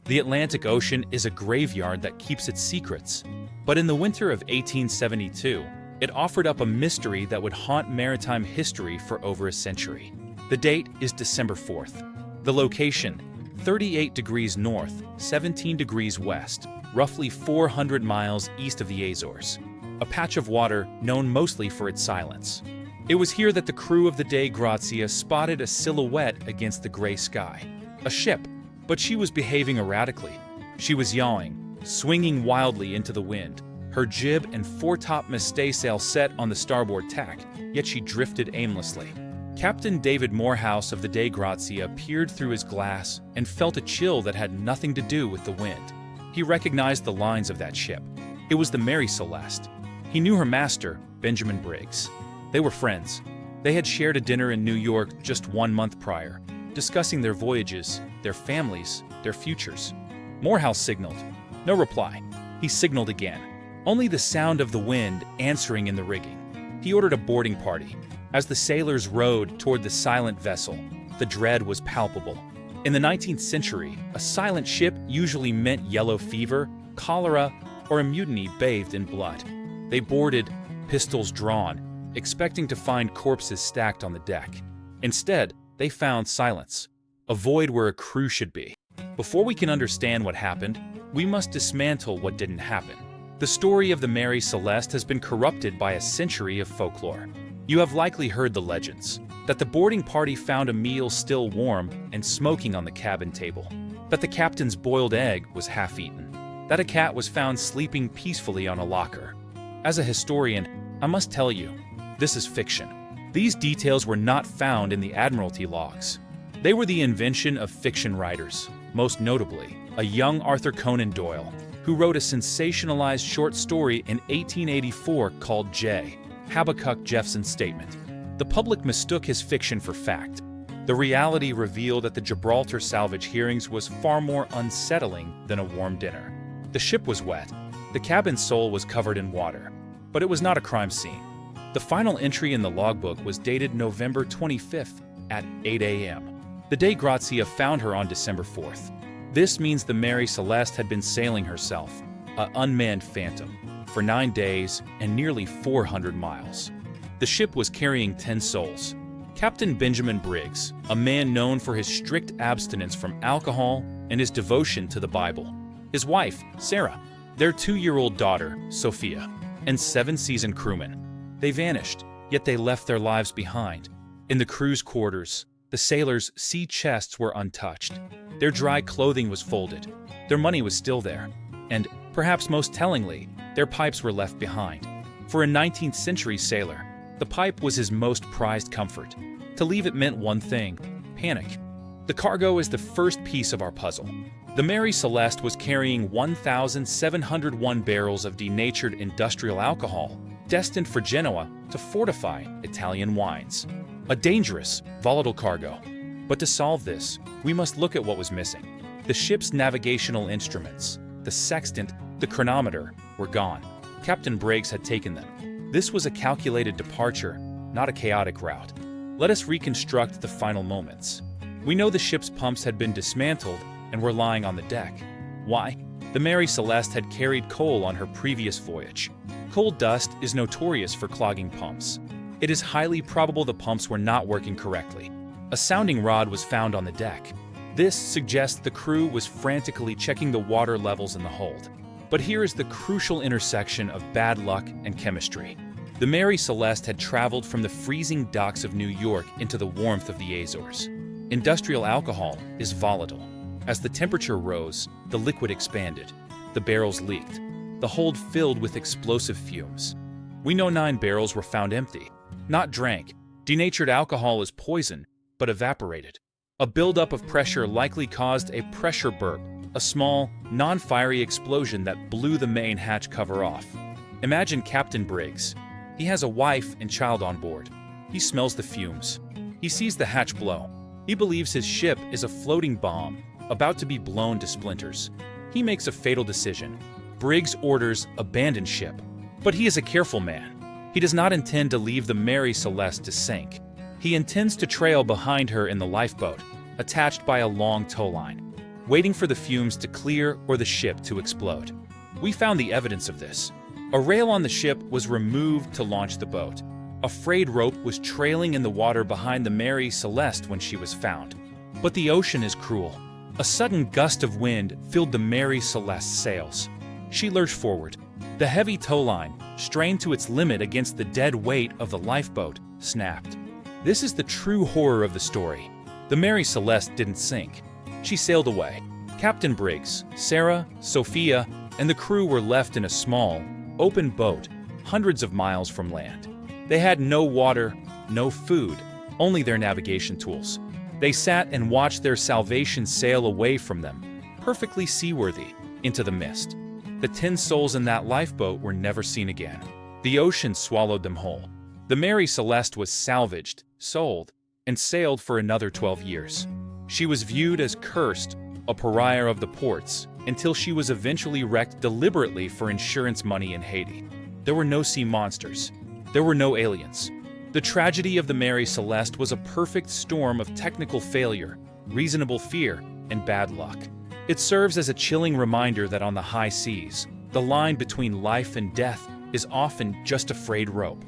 The Atlantic Ocean is a graveyard that keeps its secrets. But in the winter of 1872, it offered up a mystery that would haunt maritime history for over a century. The date is December 4th. The location, 38 degrees north, 17 degrees west, roughly 400 miles east of the Azores. A patch of water known mostly for its silence. It was here that the crew of the Dei Gratia spotted a silhouette against the gray sky. A ship, but she was behaving erratically. She was yawing, swinging wildly into the wind, her jib and foretop staysail set on the starboard tack, yet she drifted aimlessly. Captain David Morehouse of the Dei Gratia peered through his glass and felt a chill that had nothing to do with the wind. He recognized the lines of that ship. It was the Mary Celeste. He knew her master, Benjamin Briggs. They were friends. They had shared a dinner in New York just 1 month prior, discussing their voyages, their families, their futures. Morehouse signaled. No reply. He signaled again. Only the sound of the wind answering in the rigging. He ordered a boarding party. As the sailors rowed toward the silent vessel, the dread was palpable. In the 19th century, a silent ship usually meant yellow fever, cholera, or a mutiny bathed in blood. They boarded, pistols drawn, expecting to find corpses stacked on the deck. Instead, they found silence, a void where a crew should be. Before we can understand what happened, we must dismantle what didn't happen. The story of the Mary Celeste has been corrupted by a century of folklore. You have likely heard the legends, that the boarding party found a meal still warm and smoking on the cabin table, that the captain's boiled egg was half-eaten, that a cat was found sleeping peacefully on a locker. As a historian, I must tell you, this is fiction. These details were not found in the Admiralty logs. They were the invention of fiction writers, most notably, a young Arthur Conan Doyle, who wrote a sensationalized short story in 1884 called J. Habakkuk Jeffson's Statement. The public mistook his fiction for fact. The reality revealed at the Gibraltar salvage hearings was far more unsettling than a warm dinner. The ship was wet. The cabin sole was covered in water. But it was not a crime scene. The final entry in the logbook was dated November 25th at 8 a.m. The Dei Gratia found her on December 4th. This means the Mary Celeste had been sailing herself, an unmanned phantom, for 9 days and nearly 400 miles. The ship was carrying 10 souls. Captain Benjamin Briggs, a man known for his strict abstinence from alcohol and his devotion to the Bible. His wife, Sarah, their 2-year-old daughter, Sophia, and 7 seasoned crewmen. They vanished, yet they left their lives behind. In the crew's quarters, the sailors' sea chests were untouched. Their dry clothing was folded. Their money was still there. And, perhaps most tellingly, their pipes were left behind. For a 19th century sailor, the pipe was his most prized comfort. To leave it meant one thing: panic. The cargo is the first piece of our puzzle. The Mary Celeste was carrying 1,701 barrels of denatured industrial alcohol, destined for Genoa to fortify Italian wines. A dangerous, volatile cargo. But to solve this, we must look at what was missing. The ship's navigational instruments, the sextant, the chronometer, were gone. Captain Briggs had taken them. This was a calculated departure, not a chaotic route. Let us reconstruct the final moments. We know the ship's pumps had been dismantled and were lying on the deck. Why? The Mary Celeste had carried coal on her previous voyage. Coal dust is notorious for clogging pumps. It is highly probable the pumps were not working correctly. A sounding rod was found on the deck. This suggests the crew was frantically checking the water levels in the hold. But here is the crucial intersection of bad luck and chemistry. The Mary Celeste had traveled from the freezing docks of New York into the warmth of the Azores. Industrial alcohol is volatile. As the temperature rose, the liquid expanded. The barrels leaked. The hold filled with explosive fumes. We know 9 barrels were found empty, not drank. Denatured alcohol is poison, but evaporated. A buildup of pressure likely caused a pressure burp, a small, non-fiery explosion that blew the main hatch cover off. Imagine Captain Briggs. He has a wife and child on board. He smells the fumes. He sees the hatch blow. He believes his ship is a floating bomb, about to be blown to splinters. He makes a fatal decision. Briggs orders abandon ship. But he is a careful man. He does not intend to leave the Mary Celeste to sink. He intends to trail behind her in the lifeboat, attached by a long tow line. waiting for the fumes to clear or the ship to explode. We found the evidence of this. A rail on the ship was removed to launch the boat. A frayed rope was trailing in the water behind the Mary Celeste when she was found. But the ocean is cruel. A sudden gust of wind filled the Mary Celeste's sails. She lurched forward. The heavy towline, strained to its limit against the dead weight of the lifeboat, snapped. This is the true horror of the story. The Mary Celeste didn't sink. She sailed away. Captain Briggs, Sarah, Sophia, and the crew were left in a small, open boat hundreds of miles from land. They had no water, no food, only their navigation tools. They sat and watched their salvation sail away from them, perfectly seaworthy, into the mist. The 10 souls in that lifeboat were never seen again. The ocean swallowed them whole. The Mary Celeste was salvaged, sold, and sailed for another 12 years. She was viewed as cursed, a pariah of the ports, until she was eventually wrecked deliberately for insurance money in Haiti. There were no sea monsters. There were no aliens. The tragedy of the Mary Celeste was a perfect storm of technical failure, reasonable fear, and bad luck. It serves as a chilling reminder that on the high seas, the line between life and death is often just a frayed rope.